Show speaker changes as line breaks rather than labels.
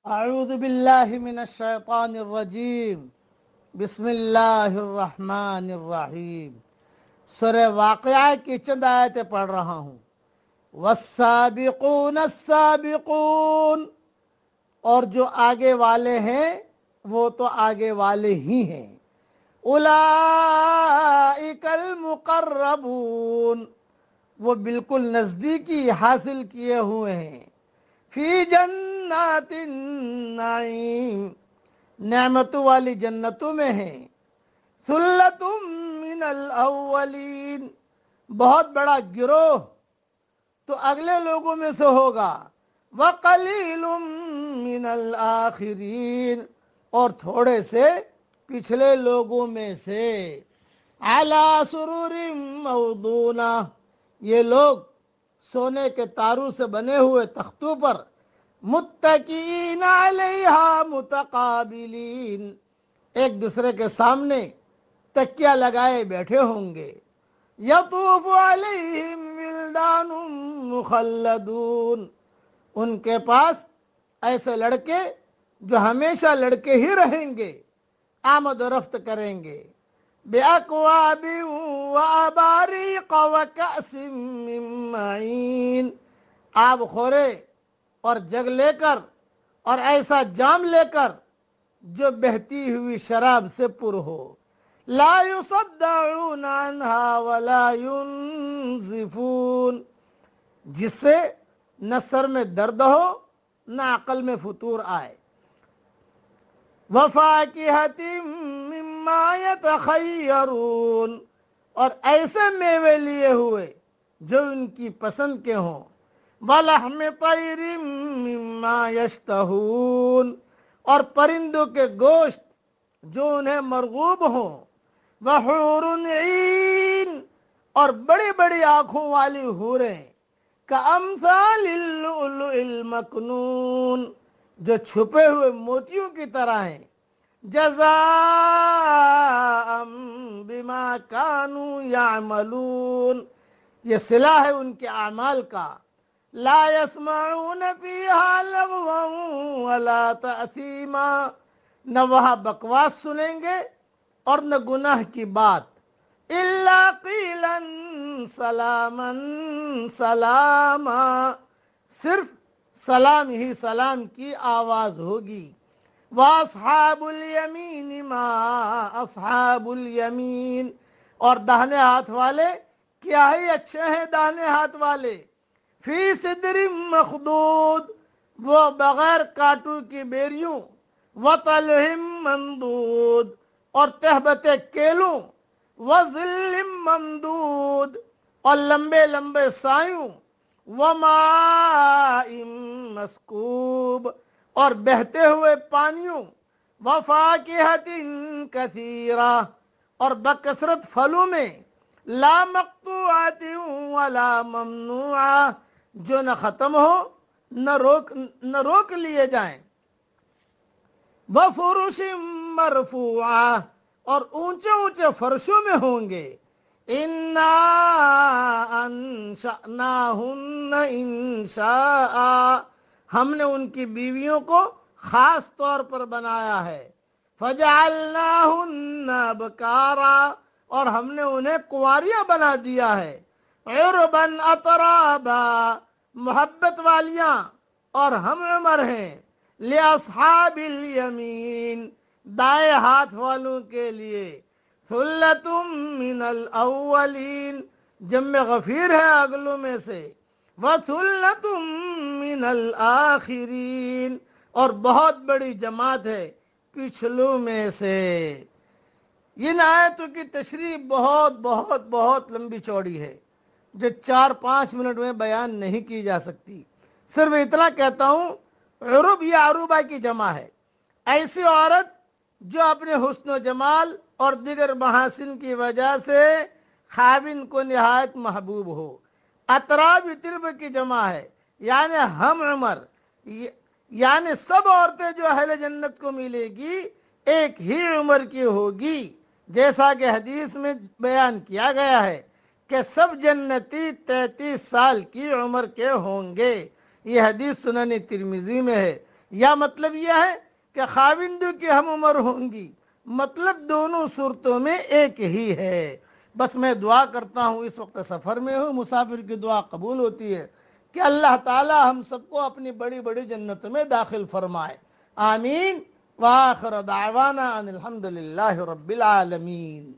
اعوذ باللہ من الشیطان الرجیم بسم اللہ الرحمن الرحیم۔ سورہ واقعہ کی چند آیتیں پڑھ رہا ہوں۔ والسابقون السابقون، اور جو آگے والے ہیں وہ تو آگے والے ہی ہیں۔ اولئک المقربون، وہ بالکل نزدیکی حاصل کیے ہوئے ہیں۔ فی جنات النعیم، نعمتوں والی جنتوں میں ہیں۔ ثلۃ من الاولین، بہت بڑا گروہ تو اگلے لوگوں میں سے ہوگا۔ وقلیل من الآخرین، اور تھوڑے سے پچھلے لوگوں میں سے۔ علی سرور موضونہ، یہ لوگ سونے کے تاروں سے بنے ہوئے تختوں پر، متکئین علیہا متقابلین، ایک دوسرے کے سامنے تکیہ لگائے بیٹھے ہوں گے۔ یطوف علیہم ولدان مخلدون، ان کے پاس ایسے لڑکے جو ہمیشہ لڑکے ہی رہیں گے، آمد و رفت کریں گے۔ بِأَكْوَابٍ وَأَبَارِيقَ وَكَأْسٍ مِّن مَّعِينٍ، آب خورے اور جگ لے کر اور ایسا جام لے کر جو بہتی ہوئی شراب سے پر ہو۔ لا يصدعون عنها ولا ينزفون، جس سے نہ سر میں درد ہو نہ عقل میں فتور آئے۔ وَفَاكِهَةٍ مِّمَّا يَتَخَيَّرُونَ، اور ایسے میوے لیے ہوئے جو ان کی پسند کے ہوں۔ وَلَحْمِ طَيْرٍ مِّمَّا يَشْتَهُونَ، اور پرندوں کے گوشت جو انہیں مرغوب ہوں۔ وَحُورٌ عِین، اور بڑی بڑی آنکھوں والی حوریں۔ کَأَمْثَالِ اللُّؤْلُؤِ الْمَكْنُونِ، جو چھپے ہوئے موتیوں کی طرح ہیں۔ جزاء بما كانوا يعملون، یہ صلہ ہے ان کے اعمال کا۔ لا يسمعون فيها لغوا ولا تأثیما، نہ وہاں بکواس سنیں گے اور نہ گناہ کی بات۔ الا قیلا سلاما سلاما، صرف سلام ہی سلام کی آواز ہوگی۔ وَأَصْحَابُ الْيَمِينِ مَا أَصْحَابُ الْيَمِينِ، اور داہنے ہاتھ والے کیا ہی اچھے ہیں داہنے ہاتھ والے۔ فِي سِدْرٍ مَخْضُودٍ، وہ بغیر کانٹوں کی بیریوں۔ وَطَلْحٍ مَنضُودٍ، اور تہبتے کیلوں۔ وَظِلٍّ مَمْدُودٍ، اور لمبے لمبے سایوں۔ وَمَاءٍ مَسْکوب، اور بہتے ہوئے پانیوں۔ وَفَاكِهَةٍ كَثِيرَةٍ، اور بکثرت پھلوں میں۔ لا مقطوعات ولا ممنوعہ، جو نہ ختم ہو نہ روک لیے جائیں۔ وَفُرُشٍ مَرْفُوعَةٍ، اور اونچے اونچے فرشوں میں ہوں گے۔ اِنَّا أَنشَأْنَاهُنَّ إِنشَاءً، ہم نے ان کی بیویوں کو خاص طور پر بنایا ہے۔ فَجَعَلْنَاهُنَّ أَبْكَارًا، اور ہم نے انہیں کنواریاں بنا دیا ہے۔ عُرْبًا أَتْرَابًا، محبت والیاں اور ہم عمر ہیں۔ لِأَصْحَابِ الْيَمِينِ، دائیں ہاتھ والوں کے لیے۔ ثُلَّةٌ مِّنَ الْأَوَّلِينَ، جمع غفیر ہے اگلوں میں سے۔ وَثُلَّةٌ مِّنَ الْآخِرِينَ، اور بہت بڑی جماعت ہے پچھلوں میں سے۔ ان آیتوں کی تشریح بہت بہت بہت لمبی چوڑی ہے جو 4-5 منٹ میں بیان نہیں کی جا سکتی۔ صرف اتنا کہتا ہوں، عروب یا عروبہ کی جمع ہے، ایسی عورت جو اپنے حسن و جمال اور دیگر محاسن کی وجہ سے خاوند کو نہایت محبوب ہو۔ اطراب ترب کی جمع ہے، یعنی ہم عمر، یعنی سب عورتیں جو اہل جنت کو ملے گی ایک ہی عمر کی ہوگی، جیسا کہ حدیث میں بیان کیا گیا ہے کہ سب جنتی 33 سال کی عمر کے ہوں گے۔ یہ حدیث سنن ترمذی میں ہے۔ یا مطلب یہ ہے کہ خاوند کی ہم عمر ہوں گی، مطلب دونوں صورتوں میں ایک ہی ہے۔ بس میں دعا کرتا ہوں، اس وقت سفر میں ہوں، مسافر کی دعا قبول ہوتی ہے کہ اللہ تعالی ہم سب کو اپنی بڑی بڑی جنت میں داخل فرمائے، آمین۔ وآخر دعوانا ان الحمد للہ رب العالمین۔